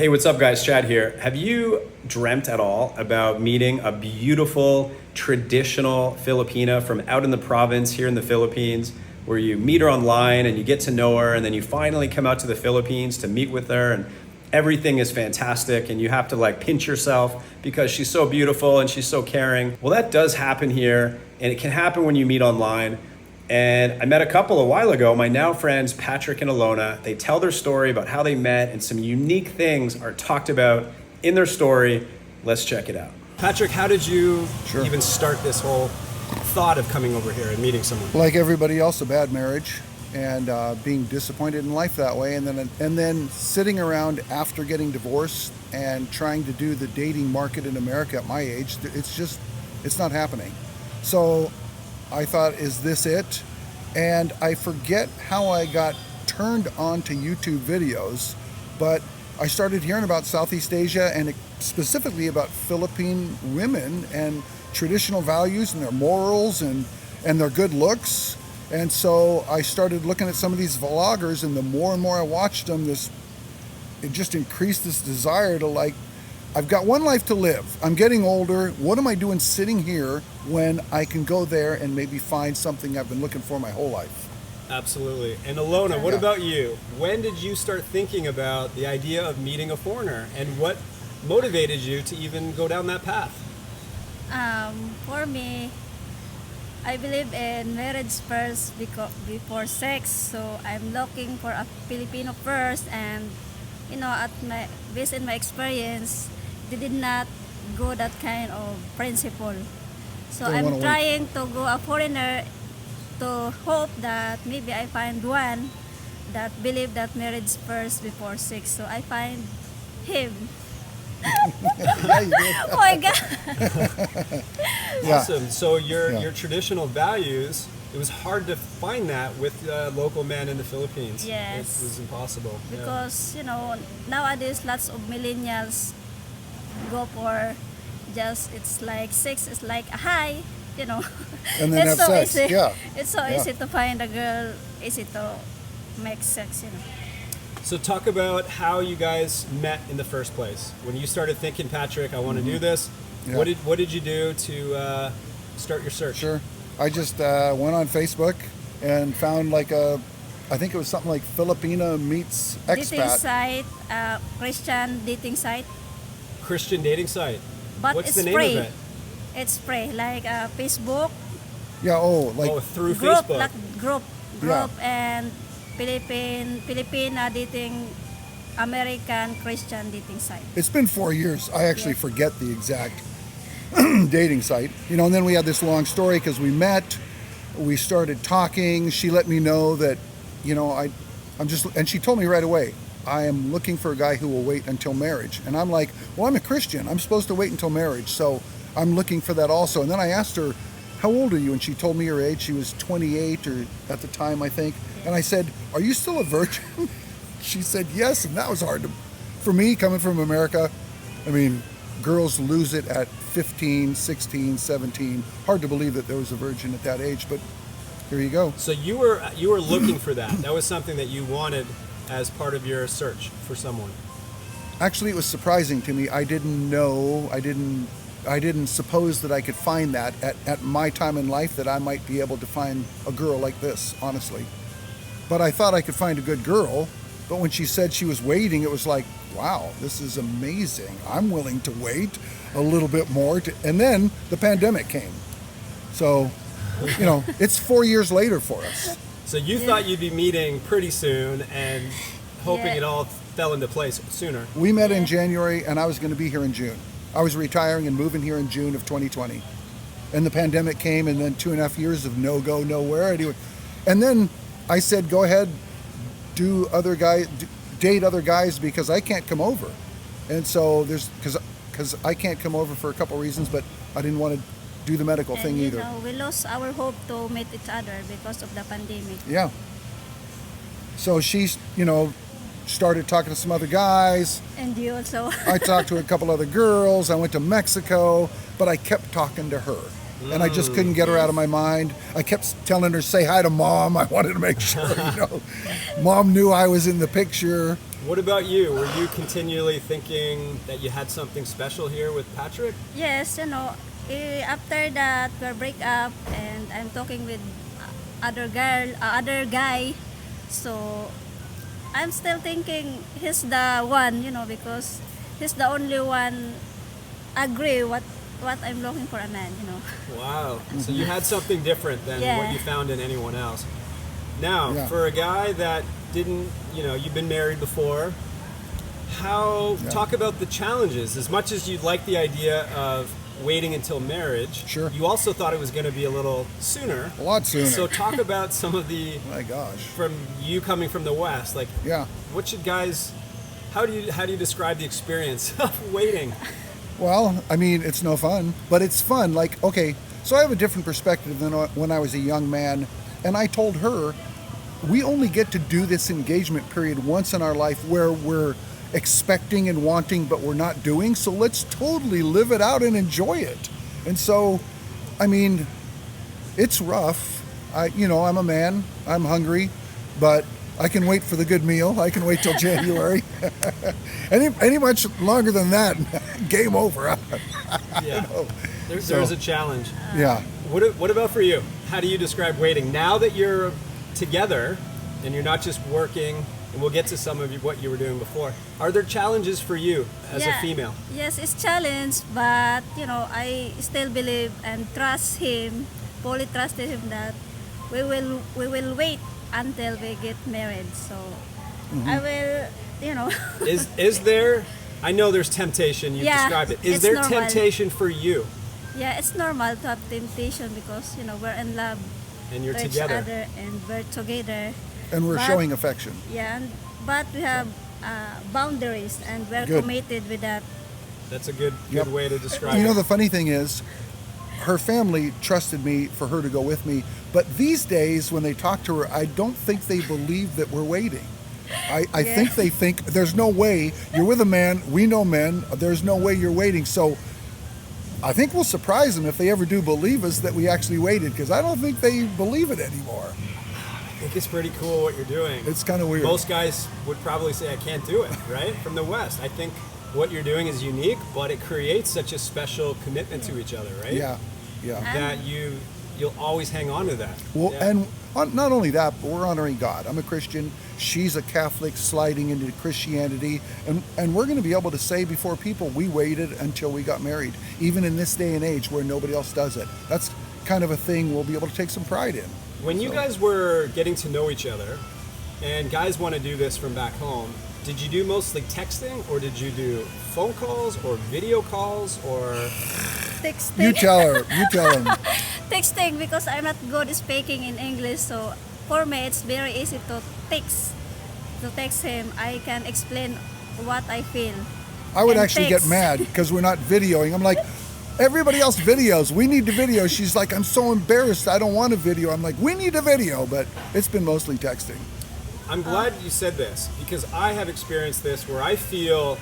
Hey, what's up, guys? Chad here. Have you dreamt at all about meeting a beautiful, traditional Filipina from out in the province here in the Philippines, where you meet her online and you get to know her, and then you finally come out to the Philippines to meet with her, and everything is fantastic, and you have to like pinch yourself because she's so beautiful and she's so caring? Well, that does happen here, and it can happen when you meet online. And I met a couple a while ago, my now friends, Patrick and Alona. They tell their story about how they met, and some unique things are talked about in their story. Let's check it out. Patrick, how did you even start this whole thought of coming over here and meeting someone? Like everybody else, a bad marriage, and being disappointed in life that way, and then sitting around after getting divorced and trying to do the dating market in America at my age. It's not happening. So I thought, is this it? And I forget how I got turned on to YouTube videos, but I started hearing about Southeast Asia and specifically about Philippine women and traditional values and their morals and their good looks. And so I started looking at some of these vloggers, and the more and more I watched them, it just increased this desire to, like, I've got one life to live. I'm getting older. What am I doing sitting here when I can go there and maybe find something I've been looking for my whole life? Absolutely. And Alona, what about you? When did you start thinking about the idea of meeting a foreigner, and what motivated you to even go down that path? For me, I believe in marriage first before sex. So I'm looking for a Filipino first, and based on my experience, they did not go that kind of principle. So I'm trying to go a foreigner to hope that maybe I find one that believe that marriage first before sex. So I find him. Yeah, you did. Oh my God! Awesome. So your traditional values, it was hard to find that with local men in the Philippines. Yes. It was impossible. Because nowadays lots of millennials go for it's like sex is like a high, And then it's have so sex. easy. Yeah. It's so easy to find a girl, easy to make sex. So talk about how you guys met in the first place. When you started thinking, Patrick, I want to do this. Yeah. What did you do to start your search? Sure. I just went on Facebook and found I think it was something like Filipina meets Dating expat. site, Christian dating site. Christian dating site. But What's it's the name free. of it? It's free, like Facebook Yeah. Through group, Facebook. like group, Yeah. and Filipina dating, American Christian dating site. It's been 4 years. I actually forget the exact dating site. And then we had this long story because we met, we started talking. She let me know that, and she told me right away, I am looking for a guy who will wait until marriage. And I'm like, well, I'm a Christian. I'm supposed to wait until marriage. So I'm looking for that also. And then I asked her, how old are you? And she told me her age. She was 28 or at the time, I think. And I said, are you still a virgin? She said yes. And that was hard for me, coming from America. I mean, girls lose it at 15, 16, 17. Hard to believe that there was a virgin at that age, but here you go. So you were looking for that. That was something that you wanted as part of your search for someone. Actually, it was surprising to me. I didn't know, I didn't suppose that I could find that at my time in life, that I might be able to find a girl like this, honestly. But I thought I could find a good girl. But when she said she was waiting, it was like, wow, this is amazing. I'm willing to wait a little bit more. And then the pandemic came. So, it's 4 years later for us. So you thought you'd be meeting pretty soon and hoping it all fell into place sooner. We met in January, and I was going to be here in June. I was retiring and moving here in June of 2020. And the pandemic came, and then 2.5 years of no go, nowhere. And then I said, go ahead, date other guys, because I can't come over. And so because I can't come over for a couple reasons, but I didn't want to do the medical thing either. We lost our hope to meet each other because of the pandemic. Yeah. So she's, started talking to some other guys. And you also. I talked to a couple other girls. I went to Mexico, but I kept talking to her. And I just couldn't get her out of my mind. I kept telling her, say hi to Mom. I wanted to make sure, Mom knew I was in the picture. What about you? Were you continually thinking that you had something special here with Patrick? Yes, after that we break up and I'm talking with other guy. So I'm still thinking he's the one, because he's the only one agree what I'm looking for a man. Wow. So you had something different than what Yeah. you found in anyone else. Now, Yeah. for a guy that didn't, you've been married before, talk about the challenges. As much as you like the idea of waiting until marriage, Sure. you also thought it was going to be a little sooner. A lot sooner. So talk about some of the, My gosh. from you coming from the West, like Yeah. what should guys, how do you describe the experience of waiting? Well, I mean, it's no fun, but it's fun. Like, okay, so I have a different perspective than when I was a young man, and I told her, we only get to do this engagement period once in our life where we're expecting and wanting, but we're not doing. So let's totally live it out and enjoy it. And so, I mean, it's rough. I'm a man. I'm hungry, but I can wait for the good meal. I can wait till January. any much longer than that, game over. Yeah. know. There's a challenge. Yeah. What about for you? How do you describe waiting now that you're together and you're not just working? And we'll get to some of what you were doing before. Are there challenges for you as a female? Yes, it's challenge, but I still believe and trust him, fully trusted him that we will wait until we get married. So I will, Is there? I know there's temptation. You Yeah, described it. Is it's there normal. temptation for you? Yeah, it's normal to have temptation because we're in love And you're with each together. other and we're together. And we're But- showing affection. Yeah, but we have boundaries and we're Good. committed with that. That's a good Yep. way to describe You know, it. the funny thing is, her family trusted me for her to go with me. But these days, when they talk to her, I don't think they believe that we're waiting. I Yeah. think they think there's no way you're with a man. We know men. There's no way you're waiting. So I think we'll surprise them if they ever do believe us that we actually waited, because I don't think they believe it anymore. I think it's pretty cool what you're doing. It's kind of weird. Most guys would probably say, I can't do it, right? From the West. I think what you're doing is unique, but it creates such a special commitment to each other, right? Yeah, yeah. That you'll always hang on to that. Well, Yeah. and not only that, but we're honoring God. I'm a Christian. She's a Catholic sliding into Christianity. And we're going to be able to say before people, we waited until we got married, even in this day and age where nobody else does it. That's kind of a thing we'll be able to take some pride in. When you guys were getting to know each other, and guys want to do this from back home, did you do mostly texting, or did you do phone calls, or video calls, or... Texting. You tell her. You tell him. Texting because I'm not good speaking in English, so for me it's very easy to text him. I can explain what I feel. I would And actually get text. mad because we're not videoing. I'm like, everybody else videos. We need to video. She's like, I'm so embarrassed. I don't want a video. I'm like, we need a video. But it's been mostly texting. I'm glad you said this, because I have experienced this where I feel,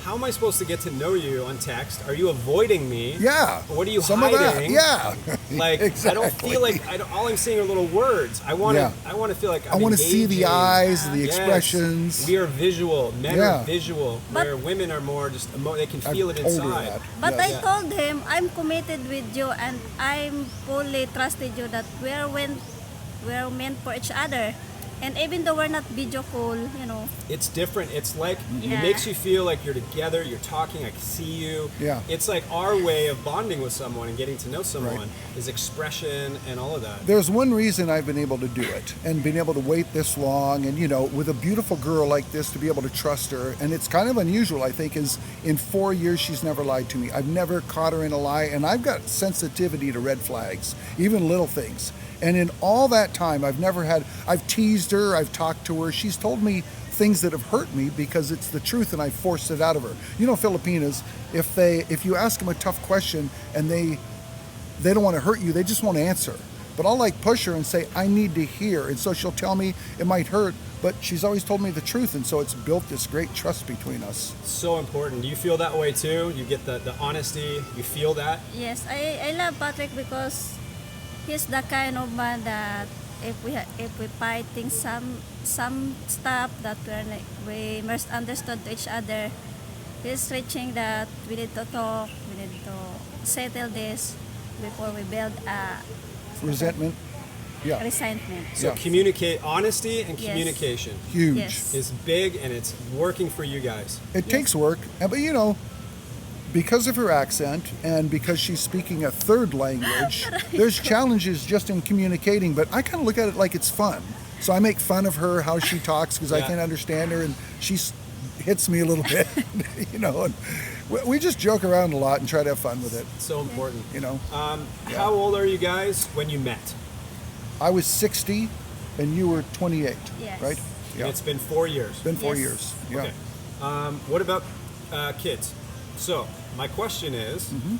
how am I supposed to get to know you on text? Are you avoiding me? Yeah. What are you Some hiding? of that. Yeah. Like, I don't feel like, all I'm seeing are little words. I want to Yeah. I want to feel like I want to see the engaging. eyes, the Yes. expressions. We are visual. Men Yeah. are visual, But- where women are more just, they can I've feel it told her inside. that. But Yes. I told him I'm committed with you and I'm fully trusted you that we're meant for each other. And even though we're not video call, It's different. It's like, it Yeah. makes you feel like you're together, you're talking, I can see you. Yeah. It's like our way of bonding with someone and getting to know someone is expression and all of that. There's one reason I've been able to do it and been able to wait this long, and with a beautiful girl like this, to be able to trust her. And it's kind of unusual, I think, is in 4 years she's never lied to me. I've never caught her in a lie, and I've got sensitivity to red flags, even little things. And in all that time, I've teased her, I've talked to her. She's told me things that have hurt me because it's the truth, and I forced it out of her. Filipinas, if you ask them a tough question and they don't want to hurt you, they just want to answer. But I'll push her and say, I need to hear. And so she'll tell me it might hurt, but she's always told me the truth. And so it's built this great trust between us. So important. Do you feel that way too? You get the honesty, you feel that? yes, I love Patrick because he's the kind of man that if we fighting some stuff that we misunderstood to each other, it's reaching that we need to talk, we need to settle this before we build a Resentment. Yeah. resentment. So Yeah. communicate, honesty and Yes. communication Huge. Yes. is big, and it's working for you guys. It takes work, but you know, because of her accent and because she's speaking a third language, there's challenges just in communicating, but I kind of look at it like it's fun. So I make fun of her, how she talks, because I Yeah. can't understand her, and she hits me a little bit, you know, and we just joke around a lot and try to have fun with it, So important. you know. How old are you guys when you met? I was 60 and you were 28, Yes. right? And Yeah. it's been 4 years. Been 4 Yes. years. Yeah. Okay. What about kids? So my question is, Mm-hmm.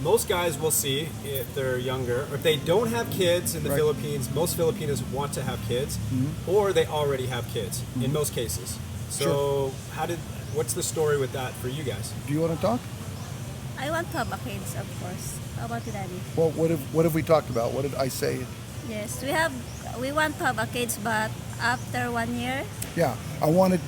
most guys will see if they're younger, or if they don't have kids in the Right. Philippines, most Filipinos want to have kids, or they already have kids in most cases. So what's the story with that for you guys? Do you want to talk? I want to have a kids, of course. How about you, Daddy? Well, what have we talked about? What did I say? Yes, we want to have a kids, but after 1 year, Yeah, I wanted,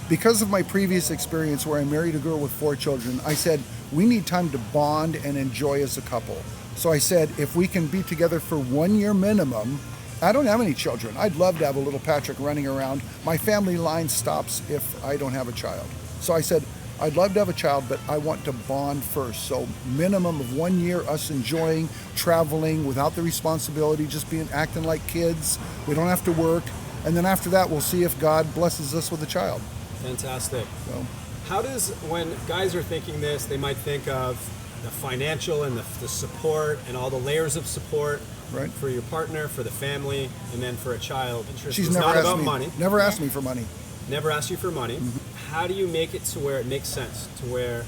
because of my previous experience where I married a girl with 4 children, I said, we need time to bond and enjoy as a couple. So I said, if we can be together for 1 year minimum, I don't have any children. I'd love to have a little Patrick running around. My family line stops if I don't have a child. So I said, I'd love to have a child, but I want to bond first. So minimum of 1 year, us enjoying, traveling without the responsibility, just acting like kids. We don't have to work. And then after that, we'll see if God blesses us with a child. Fantastic. So, How does, when guys are thinking this, they might think of the financial and the support and all the layers of support Right. for your partner, for the family, and then for a child. she's It's never not asked about me. money. Never asked me for money. Never asked you for money. Mm-hmm. How do you make it to where it makes sense, to where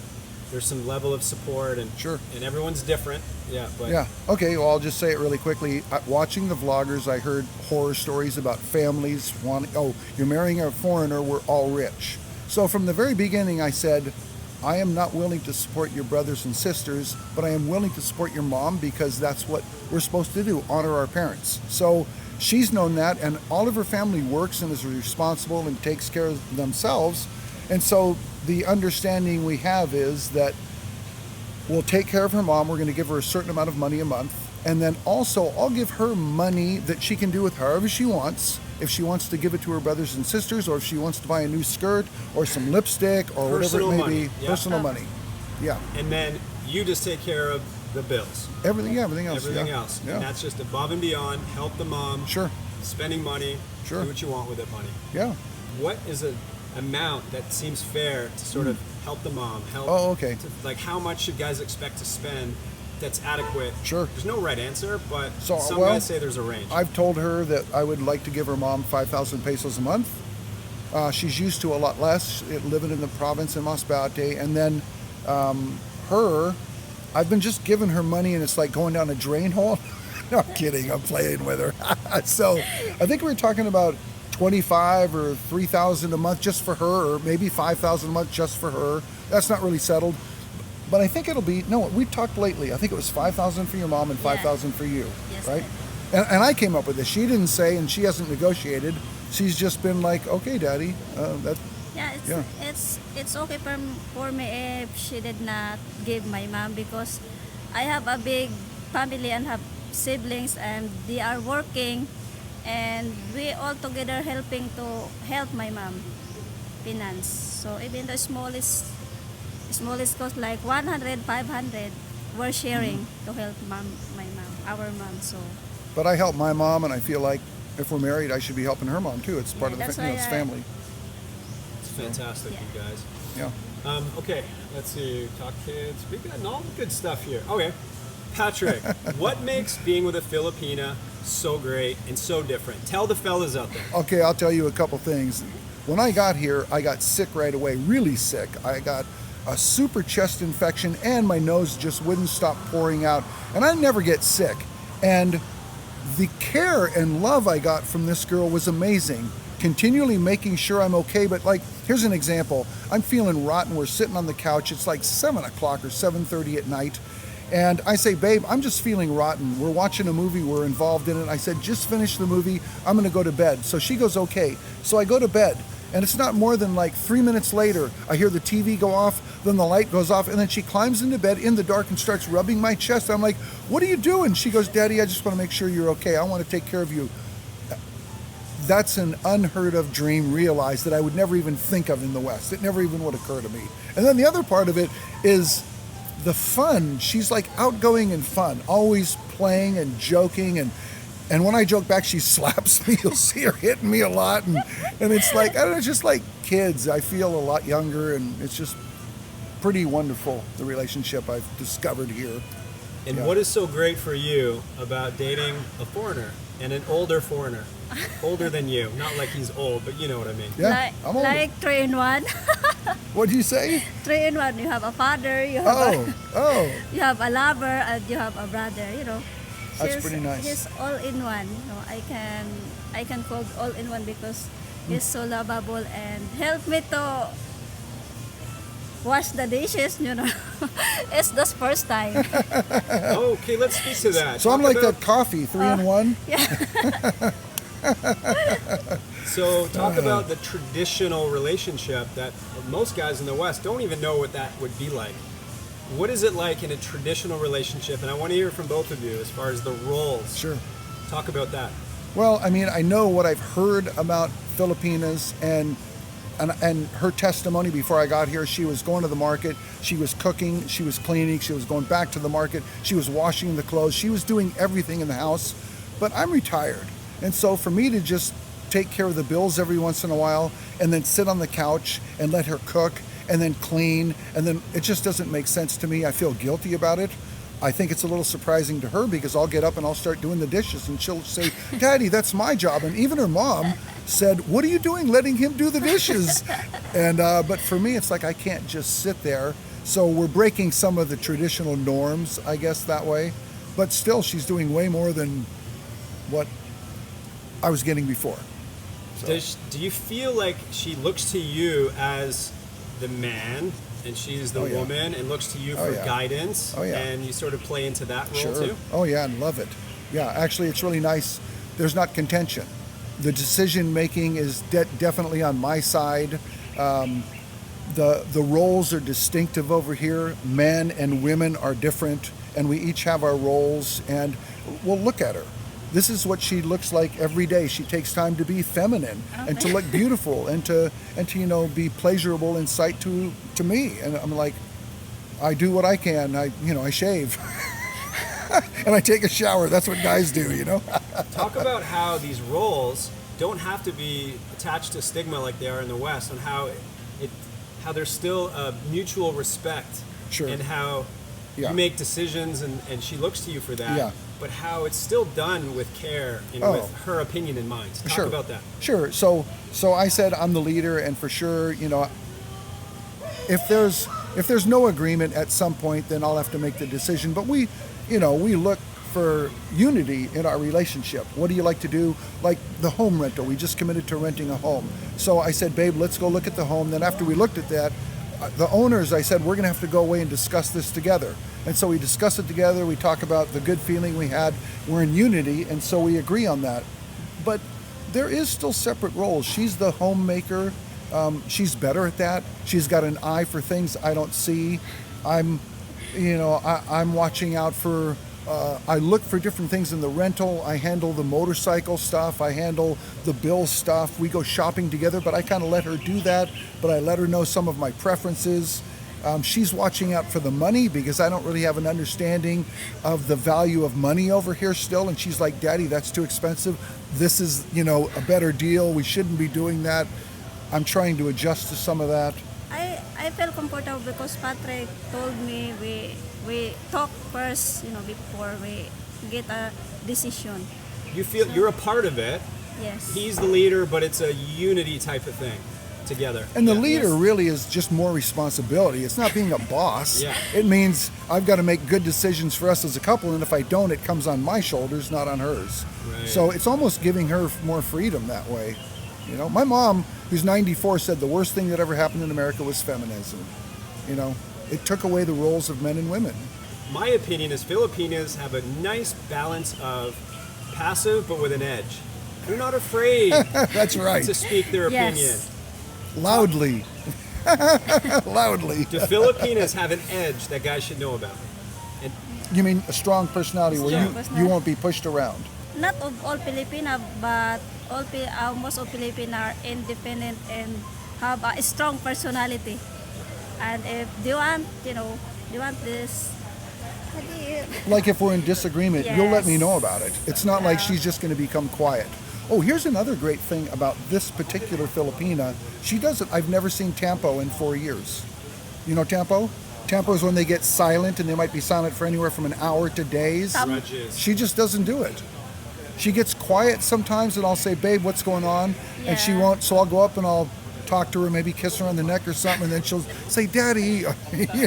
there's some level of support and Sure. and everyone's different? Yeah, but Yeah. Okay. Well, I'll just say it really quickly. Watching the vloggers, I heard horror stories about families wanting, oh, you're marrying a foreigner, we're all rich. So from the very beginning, I said, I am not willing to support your brothers and sisters, but I am willing to support your mom because that's what we're supposed to do, honor our parents. So she's known that, and all of her family works and is responsible and takes care of themselves. And so the understanding we have is that we'll take care of her mom. We're going to give her a certain amount of money a month. And then also, I'll give her money that she can do with however she wants. If she wants to give it to her brothers and sisters, or if she wants to buy a new skirt or some lipstick or Personal whatever it may money, be. yeah. Personal money. Yeah. and then you just take care of the bills, Everything else. everything yeah. else, Yeah. and that's just above and beyond. Help the mom. Sure. Spending money. Sure. Do what you want with that money. Yeah. What is an amount that seems fair to sort of help the mom? Help. Oh, okay. Like, how much should guys expect to spend that's adequate? Sure. There's no right answer, but So, some well, guys say there's a range. I've told her that I would like to give her mom 5,000 pesos a month. She's used to a lot less, living in the province in Masbate. And then I've been just giving her money, and it's like going down a drain hole. No, I'm kidding. I'm playing with her. So I think we were talking about 25 or 3,000 a month just for her, or maybe 5,000 a month just for her. That's not really settled. But I think it'll be, no, we talked lately. I think it was 5,000 for your mom and 5,000 for you, Yes, right? Dad. And I came up with this. She didn't say, and she hasn't negotiated. She's just been like, okay, Daddy, Yeah, Yeah. it's okay for me if she did not give my mom, because I have a big family and have siblings, and they are working, and we all together helping to help my mom finance. So even the smallest cost like 100, 500, we're sharing to help my mom, our mom. So but I help my mom, and I feel like if we're married, I should be helping her mom too. It's part Yeah, of the that's it's why family. It's fantastic, Yeah. you guys. Yeah. Okay, let's see. Talk kids. We've got all the good stuff here. Okay, Patrick, what makes being with a Filipina so great and so different? Tell the fellas out there. Okay, I'll tell you a couple things. When I got here, I got sick right away, really sick. I got a super chest infection, and my nose just wouldn't stop pouring out. And I never get sick. And the care and love I got from this girl was amazing. Continually making sure I'm okay. But like, here's an example. I'm feeling rotten. We're sitting on the couch. It's like 7 o'clock or 7:30 at night. And I say, babe, I'm just feeling rotten. We're watching a movie, we're involved in it. I said, just finish the movie, I'm gonna go to bed. So she goes, okay. So I go to bed, and it's not more than like 3 minutes later, I hear the TV go off, then the light goes off, and then she climbs into bed in the dark and starts rubbing my chest. I'm like, what are you doing? She goes, Daddy, I just wanna make sure you're okay. I wanna take care of you. That's an unheard of dream realized that I would never even think of in the West. It never even would occur to me. And then the other part of it is the fun. She's like outgoing and fun, always playing and joking, and when I joke back, she slaps me. You'll see her hitting me a lot, and it's like, I don't know, it's just like kids. I feel a lot younger, and it's just pretty wonderful, the relationship I've discovered here. And Yeah. what is so great for you about dating a foreigner and an older foreigner? Older than you. Not like he's old, but you know what I mean. Yeah, I'm older. Like 3 in 1. What'd you say? 3 in 1. You have a father, you have you have a lover, and you have a brother. You know, That's pretty nice. He's all in one. You know, I can call all in one because he's so lovable and help me to wash the dishes. You know, it's the first time. Okay, let's speak to that. So I'm Talk like about- that coffee, 3 in 1. Yeah. So talk about the traditional relationship that most guys in the West don't even know what that would be like. What is it like in a traditional relationship? And I want to hear from both of you as far as the roles. Sure. Talk about that. Well, I mean, I know what I've heard about Filipinas and her testimony before I got here. She was going to the market, she was cooking, she was cleaning, she was going back to the market, she was washing the clothes, she was doing everything in the house. But I'm retired. And so for me to just take care of the bills every once in a while and then sit on the couch and let her cook and then clean, and then it just doesn't make sense to me. I feel guilty about it. I think it's a little surprising to her because I'll get up and I'll start doing the dishes and she'll say, Daddy, that's my job. And even her mom said, what are you doing letting him do the dishes? And but for me, it's like I can't just sit there. So we're breaking some of the traditional norms, I guess, that way. But still, she's doing way more than what I was getting before. So. Do you feel like she looks to you as the man and she's the Oh, yeah. woman and looks to you Oh, for yeah. guidance? Oh, yeah. And you sort of play into that role Sure. too? Oh yeah, and love it. Yeah, actually, it's really nice. There's not contention. The decision making is definitely on my side. The roles are distinctive over here. Men and women are different, and we each have our roles. And well, look at her. This is what she looks like every day. She takes time to be feminine and to look beautiful and to be pleasurable in sight to me. And I'm like, I do what I can. I shave. And I take a shower. That's what guys do, Talk about how these roles don't have to be attached to stigma like they are in the West, and how there's still a mutual respect, Sure. and how Yeah. you make decisions and she looks to you for that, Yeah. but how it's still done with care and Oh. with her opinion in mind. Talk Sure. about that. Sure. So I said I'm the leader, and for sure, if there's no agreement at some point, then I'll have to make the decision. But we look for unity in our relationship. What do you like to do? Like the home rental. We just committed to renting a home. So I said, babe, let's go look at the home. Then after we looked at that, the owners, I said, we're going to have to go away and discuss this together. And so we discuss it together. We talk about the good feeling we had. We're in unity, and so we agree on that. But there is still separate roles. She's the homemaker. She's better at that. She's got an eye for things I don't see. I'm watching out for. I look for different things in the rental. I handle the motorcycle stuff. I handle the bill stuff. We go shopping together, but I kind of let her do that. But I let her know some of my preferences. She's watching out for the money because I don't really have an understanding of the value of money over here still. And she's like, Daddy, that's too expensive. This is, a better deal. We shouldn't be doing that. I'm trying to adjust to some of that. I feel comfortable because Patrick told me we talk first, before we get a decision. You feel you're a part of it. Yes. He's the leader, but it's a unity type of thing together. And the Yeah. leader Yes. really is just more responsibility. It's not being a boss. Yeah. It means I've got to make good decisions for us as a couple, and if I don't, it comes on my shoulders, not on hers. Right. So it's almost giving her more freedom that way. My mom, who's 94, said the worst thing that ever happened in America was feminism. It took away the roles of men and women. my opinion is Filipinas have a nice balance of passive but with an edge. They're not afraid That's right. to speak their opinion. Yes. Loudly. Loudly. Do Filipinas have an edge that guys should know about? And You mean a strong personality where Strong you personality. won't be pushed around? Not of all Filipina, but most of Filipina are independent and have a strong personality. And if they want, they want this. How do you- Like if we're in disagreement, you'll let me Yes. know about it. It's not like Yeah. she's just going to become quiet. Oh, here's another great thing about this particular Filipina. She doesn't. I've never seen Tampo in 4 years. You know Tampo? Tampo is when they get silent and they might be silent for anywhere from an hour to days. grudges. She just doesn't do it. She gets quiet sometimes and I'll say, babe, what's going on? And she Yeah. won't, so I'll go up and I'll talk to her, maybe kiss her on the neck or something, and then she'll say, Daddy,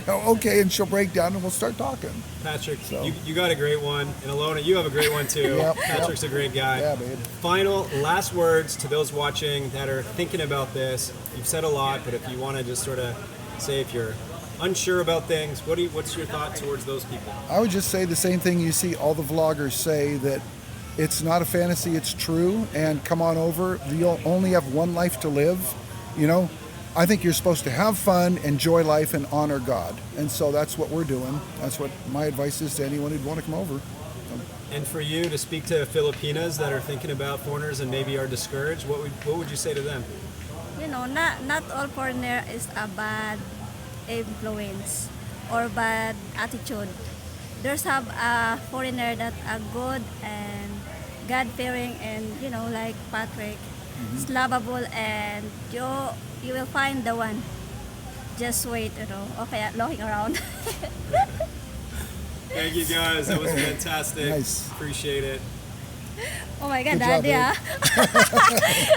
okay, and she'll break down and we'll start talking. Patrick, So- you got a great one, and Alona, you have a great one too. Yep, Patrick's a great guy. Yeah, babe. Final last words to those watching that are thinking about this. You've said a lot, but if you want to just sort of say if you're unsure about things, what's your thought towards those people? I would just say the same thing you see all the vloggers say, that it's not a fantasy, it's true, and come on over. You'll only have one life to live. I think you're supposed to have fun, enjoy life, and honor God. And so that's what we're doing. That's what my advice is to anyone who'd want to come over. And for you to speak to Filipinas that are thinking about foreigners and maybe are discouraged, what would you say to them? Not all foreigner is a bad influence or bad attitude. There's have a foreigner that are good and God-fearing and like Patrick, is lovable, and you will find the one. Just wait, okay, looking around. Thank you guys. That was fantastic. Nice. Appreciate it. Oh my God, Good job, Daddy, babe.